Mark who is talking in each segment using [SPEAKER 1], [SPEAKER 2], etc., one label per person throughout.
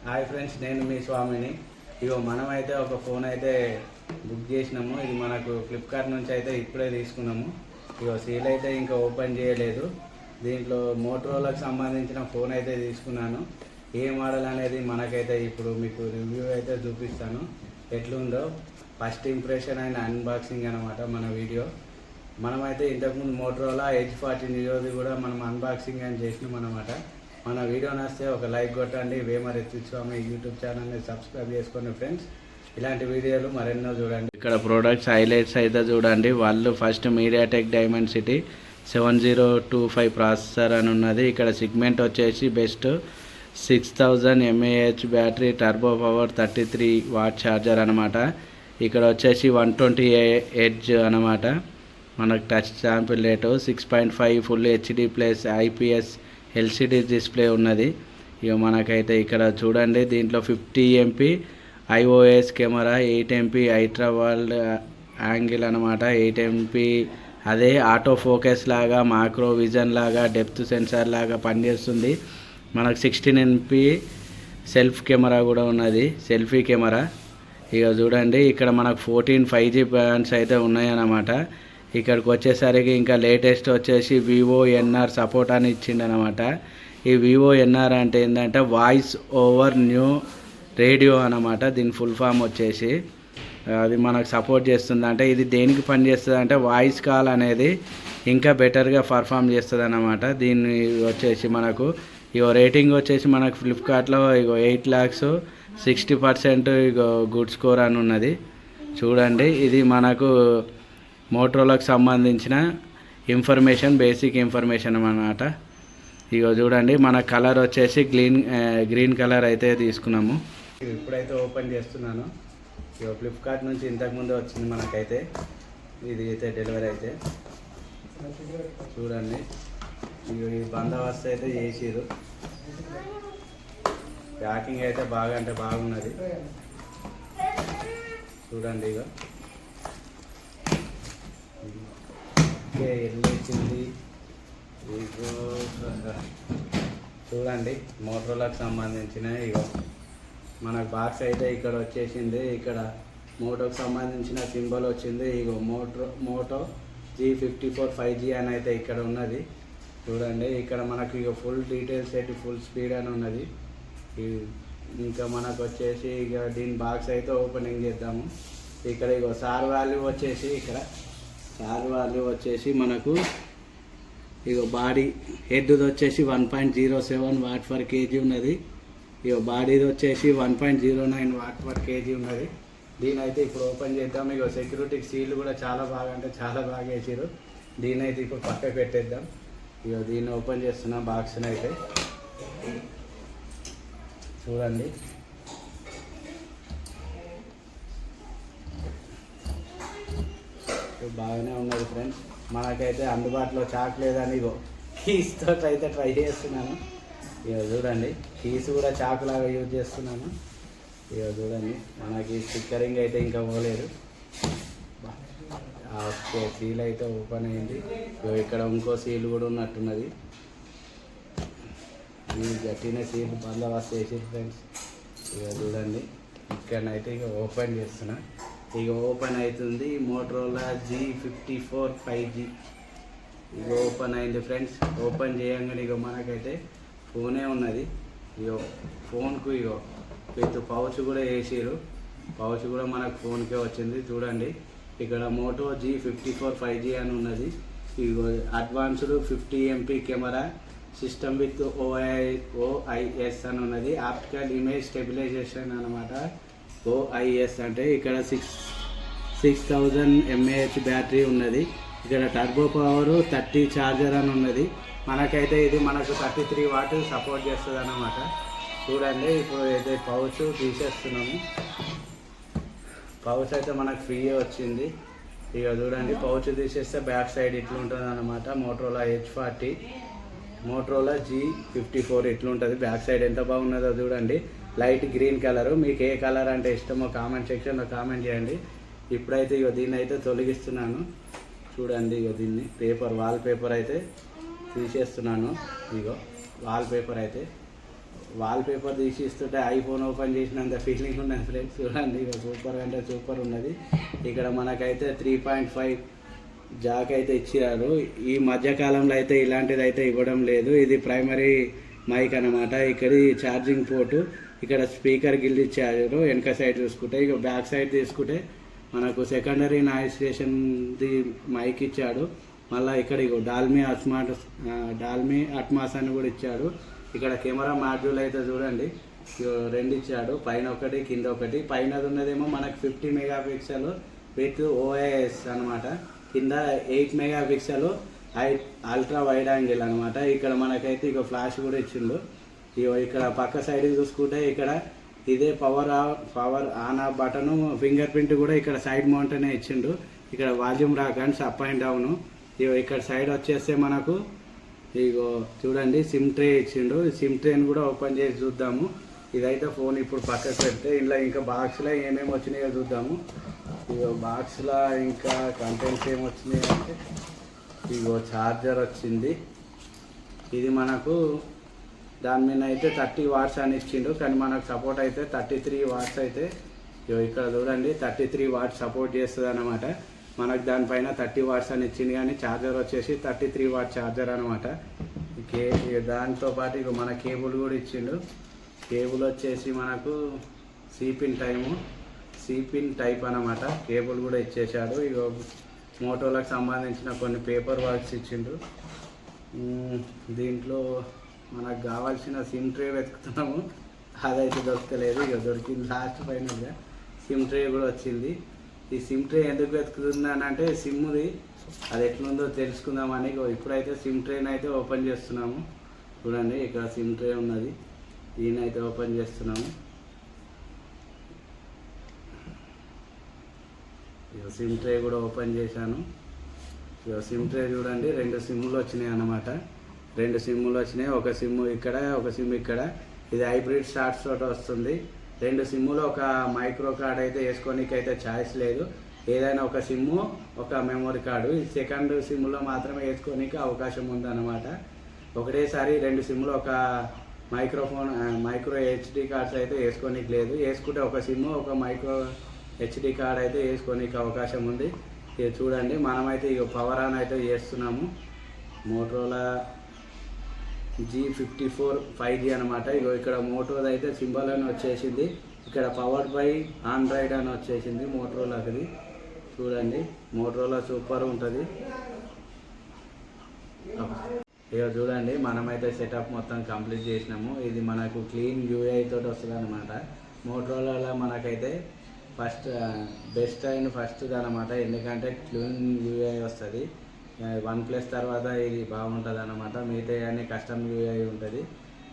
[SPEAKER 1] Hi friends, నేను మీ స్వామిని. ఇగో మనమైతే ఒక ఫోన్ అయితే బుక్ చేసినాము. ఇది మనకు ఫ్లిప్కార్ట్ నుంచి అయితే ఇప్పుడే తీసుకున్నాము. ఇగో సీల్ అయితే ఇంకా ఓపెన్ చేయలేదు. దీంట్లో మోటరోలాకి సంబంధించిన ఫోన్ అయితే తీసుకున్నాను. ఏ మోడల్ అనేది మనకైతే ఇప్పుడు మీకు రివ్యూ అయితే చూపిస్తాను. ఎట్లుందో ఫస్ట్ ఇంప్రెషన్ అండ్ అన్బాక్సింగ్ అనమాట మన వీడియో. మనమైతే ఇంతకుముందు మోటరోలా H40 కూడా మనం అన్బాక్సింగ్ అని చేసినాం అనమాట. మన వీడియో నచ్చితే ఒక లైక్ కొట్టండి. వేమ స్వామి యూట్యూబ్ ఛానల్ని సబ్స్క్రైబ్ చేసుకోండి ఫ్రెండ్స్. ఇలాంటి వీడియోలు మరెన్నో చూడండి. ఇక్కడ ప్రోడక్ట్స్ హైలైట్స్ అయితే చూడండి. వాళ్ళు ఫస్ట్ మీడియాటెక్ డైమెన్సిటీ 7025 ప్రాసెసర్ అని ఉన్నది. ఇక్కడ సిగ్మెంట్ వచ్చేసి best 6000 mAh battery, turbo power, 33 what charger అనమాట. ఇక్కడ వచ్చేసి 120Hz అనమాట. మనకు touch sample rate 6.5 full HD plus IPS LCD display ఉన్నది. ఇక మనకైతే ఇక్కడ చూడండి, దీంట్లో 50 MP iOS camera, 8 MP ultra wide angle అనమాట. 8 MP అదే ఆటో ఫోకస్ లాగా, మాక్రో విజన్ లాగా, డెప్త్ సెన్సార్ లాగా పనిచేస్తుంది. మనకు 16 MP సెల్ఫ్ కెమెరా కూడా ఉన్నది, సెల్ఫీ కెమెరా. ఇక చూడండి, ఇక్కడ మనకు 14 5G బ్యాండ్స్ అయితే ఉన్నాయన్నమాట. ఇక్కడికి వచ్చేసరికి ఇంకా లేటెస్ట్ వచ్చేసి Vivo NR సపోర్ట్ అని ఇచ్చిండనమాట. ఈ Vivo NR అంటే ఏంటంటే వాయిస్ ఓవర్ న్యూ రేడియో అనమాట. దీని ఫుల్ ఫామ్ వచ్చేసి అది మనకు సపోర్ట్ చేస్తుంది. అంటే ఇది దేనికి పనిచేస్తుంది అంటే వాయిస్ కాల్ అనేది ఇంకా బెటర్గా పర్ఫామ్ చేస్తుంది అన్నమాట. దీన్ని వచ్చేసి మనకు ఇగో రేటింగ్ వచ్చేసి మనకు ఫ్లిప్కార్ట్లో ఇగో 8,60% ఇగో గుడ్ స్కోర్ అని ఉన్నది. చూడండి, ఇది మనకు మోటరోలాకి సంబంధించిన ఇన్ఫర్మేషన్, బేసిక్ ఇన్ఫర్మేషన్ అన్నమాట. ఇగో చూడండి, మన కలర్ వచ్చేసి గ్రీన్ కలర్ అయితే తీసుకున్నాము. ఇప్పుడైతే ఓపెన్ చేస్తున్నాను. ఇగో ఫ్లిప్కార్ట్ నుంచి ఇంతకుముందు వచ్చింది మనకైతే. ఇది అయితే డెలివరీ అయితే చూడండి. ఇగో ఈ బందోబస్తు అయితే చేసిరు. ప్యాకింగ్ అయితే బాగా అంటే బాగున్నది. చూడండి, ఇగో వెళ్ళేసింది. చూడండి, మోటరోలాకి సంబంధించిన ఇగో మనకు బాక్స్ అయితే ఇక్కడ వచ్చేసింది. ఇక్కడ మోటోకి సంబంధించిన సింబల్ వచ్చింది. ఇగో మోటో G54 5G అని అయితే ఇక్కడ ఉన్నది. చూడండి, ఇక్కడ మనకు ఇక ఫుల్ డీటెయిల్స్ అయితే ఫుల్ స్పీడ్ అని ఉన్నది. ఇంకా మనకు వచ్చేసి ఇక దీని బాక్స్ అయితే ఓపెనింగ్ చేద్దాము. ఇక్కడ ఇగో సార్ వాల్యూ వచ్చేసి మనకు ఇగో బాడీ హెడ్ది వచ్చేసి 1.07 వాట్ పర్ కేజీ ఉన్నది. ఇగో బాడీది వచ్చేసి 1.09 వాట్ పర్ కేజీ ఉన్నది. దీని అయితే ఇప్పుడు ఓపెన్ చేద్దాం. ఇగో సెక్యూరిటీ సీల్ కూడా చాలా బాగా అంటే చాలా బాగా వేసారు. దీని అయితే ఇప్పుడు పక్క పెట్టేద్దాం. ఇగో దీన్ని ఓపెన్ చేస్తున్నా బాక్స్ని అయితే. చూడండి, బాగానే ఉన్నది ఫ్రెండ్స్. మనకైతే అందుబాటులో చాక్లేదని ఇగో కీస్తో అయితే ట్రై చేస్తున్నాను. ఇక చూడండి, కీస్ కూడా చాకులాగా యూజ్ చేస్తున్నాను. ఇక చూడండి, మనకి స్టిక్కరింగ్ అయితే ఇంకా పోలేదు. ఓకే, సీల్ అయితే ఓపెన్ అయింది. ఇక్కడ ఇంకో సీల్ కూడా ఉన్నట్టున్నది. ఇది గట్టిన సీల్ బందోబస్తు చేసి ఫ్రెండ్స్. ఇక చూడండి, ఇక్కడనైతే ఇక ఓపెన్ చేస్తున్నా. ఇక ఓపెన్ అవుతుంది. మోటరోలా G54 5G ఇక ఓపెన్ అయింది ఫ్రెండ్స్. ఓపెన్ చేయగానే ఇక మనకైతే ఫోనే ఉన్నది. ఇక ఫోన్కు ఇగో విత్ పౌచ్ కూడా వేసారు. పౌచ్ కూడా మనకు ఫోన్కే వచ్చింది. చూడండి, ఇక్కడ మోటో G54 5G అని ఉన్నది. ఇగో advanced 50 MP camera, system with OIS అని ఉన్నది. ఆప్టికల్ ఇమేజ్ స్టెబిలైజేషన్ అనమాట. OIS అంటే ఇక్కడ 6000 mAh బ్యాటరీ ఉన్నది. ఇక్కడ టర్బో పవర్ 30 ఛార్జర్ అని ఉన్నది. మనకైతే ఇది మనకు 33 వాట్ సపోర్ట్ చేస్తుంది అన్నమాట. చూడండి, ఇప్పుడు అయితే పౌచ్ తీసేస్తున్నాము. పౌచ్ అయితే మనకు ఫ్రీ వచ్చింది. ఇక చూడండి, పౌచ్ తీసేస్తే బ్యాక్ సైడ్ ఇట్లా ఉంటుంది అన్నమాట. మోటరోలా H40, మోటరోలా G54 ఇట్లుంటుంది. బ్యాక్ సైడ్ ఎంత బాగున్నదో చూడండి. Light green colour. మీకు ఏ కలర్ అంటే ఇష్టమో కామెంట్ సెక్షన్లో కామెంట్ చేయండి. ఇప్పుడైతే ఇగో దీన్ని అయితే తొలగిస్తున్నాను. చూడండి, ఇగో దీన్ని వాల్ పేపర్ అయితే తీసేస్తున్నాను. ఇగో వాల్ పేపర్ అయితే వాల్ పేపర్ తీసి ఇస్తుంటే ఐఫోన్ ఓపెన్ చేసినంత ఫీలింగ్ ఉన్నది ఫ్రెండ్స్. చూడండి ఇక సూపర్ అంటే సూపర్ ఉన్నది. ఇక్కడ మనకైతే 3.5 జాక్ అయితే ఇచ్చారు. ఈ మధ్యకాలంలో అయితే ఇలాంటిది అయితే ఇవ్వడం లేదు. ఇది ప్రైమరీ మైక్ అనమాట. ఇక్కడ ఛార్జింగ్ పోర్టు, ఇక్కడ స్పీకర్ గిల్డ్ ఇచ్చారు వెనక సైడ్ చూసుకుంటే. ఇక బ్యాక్ సైడ్ తీసుకుంటే మనకు సెకండరీ నాయిస్ స్టేషన్ది మైక్ ఇచ్చాడు. మళ్ళీ ఇక్కడ ఇగో డాల్మీ అట్మాస్ అని కూడా ఇచ్చాడు. ఇక్కడ కెమెరా మాడ్యూల్ అయితే చూడండి 2 ఇచ్చాడు, పైన ఒకటి కింద ఒకటి. పైన ఉన్నదేమో మనకు 50 మెగాపిక్సెల్ విత్ ఓఐఎస్ అనమాట, కింద 8 మెగాపిక్సెల్ అల్ట్రా వైడ్ యాంగిల్ అనమాట. ఇక్కడ మనకైతే ఇక ఫ్లాష్ కూడా ఇచ్చిండు. ఇక్కడ పక్క సైడ్ చూసుకుంటే ఇక్కడ ఇదే power on off button, finger print కూడా ఇక్కడ సైడ్ మౌంటనే ఇచ్చిండు. ఇక్కడ వాల్యూమ్ రాకన్స్ అప్ అండ్ డౌన్. ఇక్కడ సైడ్ వచ్చేస్తే మనకు ఇగో చూడండి సిమ్ ట్రే ఇచ్చిండు. సిమ్ ట్రేని కూడా ఓపెన్ చేసి చూద్దాము. ఇదైతే ఫోన్ ఇప్పుడు పక్కకు పెడితే ఇంట్లో ఇంకా బాక్స్లో ఏమేమి వచ్చినాయో చూద్దాము. ఇగో బాక్స్లో ఇంకా కంటెంట్స్ ఏమి వచ్చినాయి అంటే ఇగో ఛార్జర్ వచ్చింది. ఇది మనకు దాని మీద అయితే 30 వాట్స్ అని ఇచ్చిండు, కానీ మనకు సపోర్ట్ అయితే 33 వాట్స్ అయితే ఇక్కడ చూడండి 33 వాట్స్ సపోర్ట్ చేస్తుంది అన్నమాట. మనకు దానిపైన 30 వాట్స్ అని ఇచ్చింది, కానీ ఛార్జర్ వచ్చేసి 33 వాట్ ఛార్జర్ అనమాట. దాంతోపాటు ఇక మన కేబుల్ కూడా ఇచ్చిండు. కేబుల్ వచ్చేసి మనకు సిపిన్ టైప్ అనమాట. కేబుల్ కూడా ఇచ్చేసాడు. ఇక మోటోలకు సంబంధించిన కొన్ని పేపర్ వర్క్స్ ఇచ్చిండు. దీంట్లో మనకు కావాల్సిన సిమ్ ట్రే వెతుకుతున్నాము, అదైతే దొరకలేదు. ఇక దొరికింది లాస్ట్ ఫైనల్గా సిమ్ ట్రే కూడా వచ్చింది. ఈ సిమ్ ట్రే ఎందుకు వెతుకుతున్నానంటే సిమ్ది అది ఎట్లుందో తెలుసుకుందామని ఇప్పుడైతే సిమ్ ట్రేని అయితే ఓపెన్ చేస్తున్నాము. చూడండి ఇక్కడ సిమ్ ట్రే ఉన్నది, దీనైతే ఓపెన్ చేస్తున్నాము. సిమ్ ట్రే కూడా ఓపెన్ చేశాను. సిమ్ ట్రే చూడండి 2 సిమ్ములు వచ్చినాయి అన్నమాట. 2 సిమ్ములు వచ్చినాయి, ఒక సిమ్ ఇక్కడ ఒక సిమ్ ఇక్కడ. ఇది హైబ్రిడ్ స్టార్ట్స్ తోటి వస్తుంది. 2 సిమ్ములు ఒక మైక్రో కార్డ్ అయితే వేసుకోనికి అయితే ఛాయిస్ లేదు. ఏదైనా ఒక సిమ్ము ఒక మెమొరీ కార్డు, ఈ సెకండ్ సిమ్లో మాత్రమే వేసుకోనికి అవకాశం ఉందన్నమాట. ఒకటేసారి 2 సిమ్ములు ఒక మైక్రో హెచ్డి కార్డ్స్ అయితే వేసుకోనికి లేదు. వేసుకుంటే ఒక సిమ్ము ఒక మైక్రో హెచ్డి కార్డ్ అయితే వేసుకోనికి అవకాశం ఉంది. ఇది చూడండి మనమైతే ఇక పవర్ ఆన్ అయితే చేస్తున్నాము. మోటరోలా G54 5G అనమాట. ఇగో ఇక్కడ మోటోది అయితే సింబల్ అని వచ్చేసింది. ఇక్కడ పవర్డ్ బై ఆండ్రాయిడ్ అని వచ్చేసింది మోటరోలాకి. చూడండి మోటరోలా సూపర్ ఉంటుంది. ఇక చూడండి మనమైతే సెటప్ మొత్తం కంప్లీట్ చేసినాము. ఇది మనకు క్లీన్ యూఐ తోటి వస్తుంది అనమాట. మోటరోలా మనకైతే బెస్ట్ అండ్ ఫస్ట్ది అనమాట, ఎందుకంటే క్లీన్ యూఐ వస్తుంది. OnePlus తర్వాత ఇది బాగుంటుంది అన్నమాట. మిగతా అన్ని కస్టమ్ యూఐ ఉంటుంది,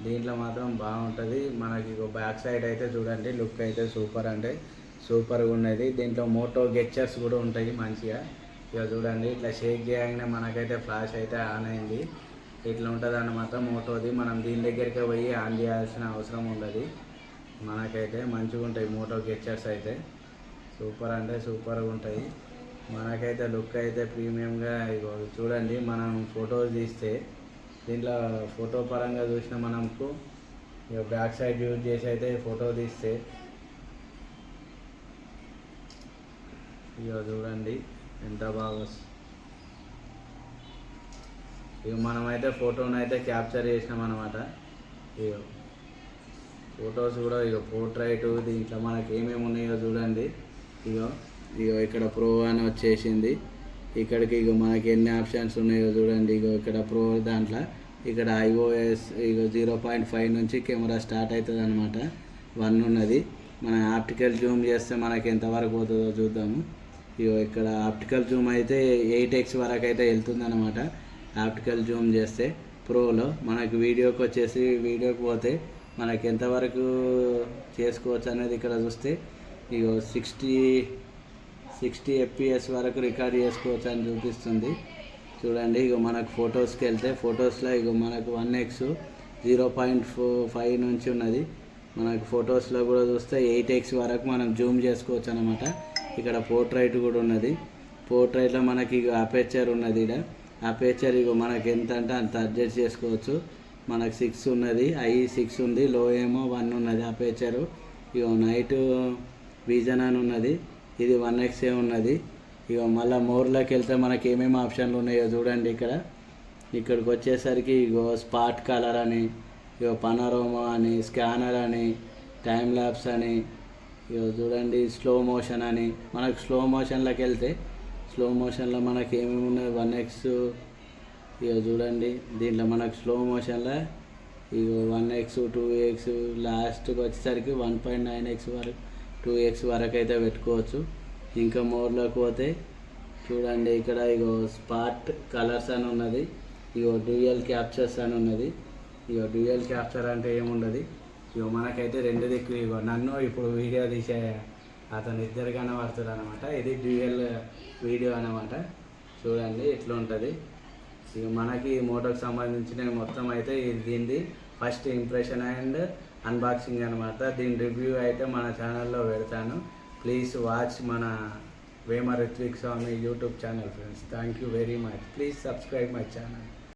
[SPEAKER 1] దీంట్లో మాత్రం బాగుంటుంది. మనకి బ్యాక్ సైడ్ అయితే చూడండి లుక్ అయితే సూపర్ అంటే సూపర్గా ఉన్నది. దీంట్లో మోటో గెచ్చర్స్ కూడా ఉంటాయి మంచిగా. ఇక చూడండి ఇట్లా షేక్ చేయగానే మనకైతే ఫ్లాష్ అయితే ఆన్ అయింది. ఇట్లా ఉంటుంది అన్నమాట మోటోది. మనం దీని దగ్గరికి పోయి ఆన్ చేయాల్సిన అవసరం ఉండదు. మనకైతే మంచిగా ఉంటాయి మోటో గెచ్చర్స్ అయితే. సూపర్ అంటే సూపర్గా ఉంటాయి. మనకైతే లుక్ అయితే ప్రీమియంగా ఇగో చూడండి. మనం ఫోటోస్ తీస్తే దీంట్లో ఫోటో పరంగా చూసిన మనకు ఇక బ్యాక్ సైడ్ యూజ్ చేసి అయితే ఫోటో తీస్తే ఇక చూడండి ఎంత బాగా ఇక మనమైతే ఫోటోని అయితే క్యాప్చర్ చేసినాం అనమాట. ఇక ఫొటోస్ కూడా ఇక పోర్ట్రైట్ దీంట్లో మనకి ఏమేమి ఉన్నాయో చూడండి. ఇగో ఇక్కడ ప్రో అని వచ్చేసింది. ఇక్కడికి ఇక మనకి ఎన్ని ఆప్షన్స్ ఉన్నాయో చూడండి. ఇక్కడ ప్రో దాంట్లో ఇక్కడ iOS 0.5 నుంచి కెమెరా స్టార్ట్ అవుతుంది అనమాట. 1 ఉన్నది. మనం ఆప్టికల్ జూమ్ చేస్తే మనకి ఎంతవరకు పోతుందో చూద్దాము. ఇక్కడ ఆప్టికల్ జూమ్ అయితే 8x వరకు అయితే వెళ్తుంది అనమాట. ఆప్టికల్ జూమ్ చేస్తే ప్రోలో మనకి వీడియోకి పోతే మనకి ఎంతవరకు చేసుకోవచ్చు అనేది ఇక్కడ చూస్తే 60 FPS వరకు రికార్డ్ చేసుకోవచ్చు అని చూపిస్తుంది. చూడండి మనకు ఫొటోస్కి వెళ్తే ఫొటోస్లో మనకు 1x 0.5 నుంచి ఉన్నది. మనకు ఫొటోస్లో కూడా చూస్తే 8x వరకు మనం జూమ్ చేసుకోవచ్చు అనమాట. ఇక్కడ పోర్ట్రైట్ కూడా ఉన్నది. పోర్ట్రైట్లో మనకి అపేచర్ ఉన్నది. ఇక్కడ అపేచర్ మనకి ఎంత అంటే అంత అడ్జస్ట్ చేసుకోవచ్చు. మనకు 6 ఉన్నది, ఐ 6 ఉంది, లో ఏమో 1 ఉన్నది అపేచరు. ఇగో నైట్ విజన్ అని ఉన్నది, ఇది 1XA ఉన్నది. ఇగో మళ్ళీ మోర్లోకి వెళ్తే మనకి ఏమేమి ఆప్షన్లు ఉన్నాయో చూడండి. ఇక్కడికి వచ్చేసరికి ఇగో స్పాట్ కలర్ అని, ఇగో పనరోమా అని, స్కానర్ అని, టైం ల్యాప్స్ అని, ఇగో చూడండి స్లో మోషన్ అని. మనకు స్లో మోషన్లోకి వెళ్తే స్లో మోషన్లో మనకి ఏమేమి ఉన్నాయి 1x. ఇక చూడండి దీంట్లో మనకు స్లో మోషన్లో ఇక 1x 2x లాస్ట్కి వచ్చేసరికి 1.9x వరకు 2x వరకు అయితే పెట్టుకోవచ్చు. ఇంకా మోర్లోకి పోతే చూడండి ఇక్కడ ఇగో స్పాట్ కలర్స్ అని ఉన్నది, ఇగో డ్యూయల్ క్యాప్చర్స్ అని ఉన్నది. ఇగో డ్యూయల్ క్యాప్చర్ అంటే ఏముండదు, ఇగో మనకైతే 2 దిక్కులు ఇగో నన్ను ఇప్పుడు వీడియో తీసే అతను ఇద్దరు కనబడుతుంది అనమాట. ఇది డ్యూయల్ వీడియో అనమాట. చూడండి ఎట్లా ఉంటుంది. ఇక మనకి మోటోకి సంబంధించిన మొత్తం అయితే దీనిది ఫస్ట్ ఇంప్రెషన్ అండ్ అన్బాక్సింగ్ అనమాట. దీని రివ్యూ అయితే మన ఛానల్లో పెడతాను. ప్లీజ్ వాచ్ మన Vema Rithvik Swamy YouTube channel friends. Thank you very much. Please subscribe my channel.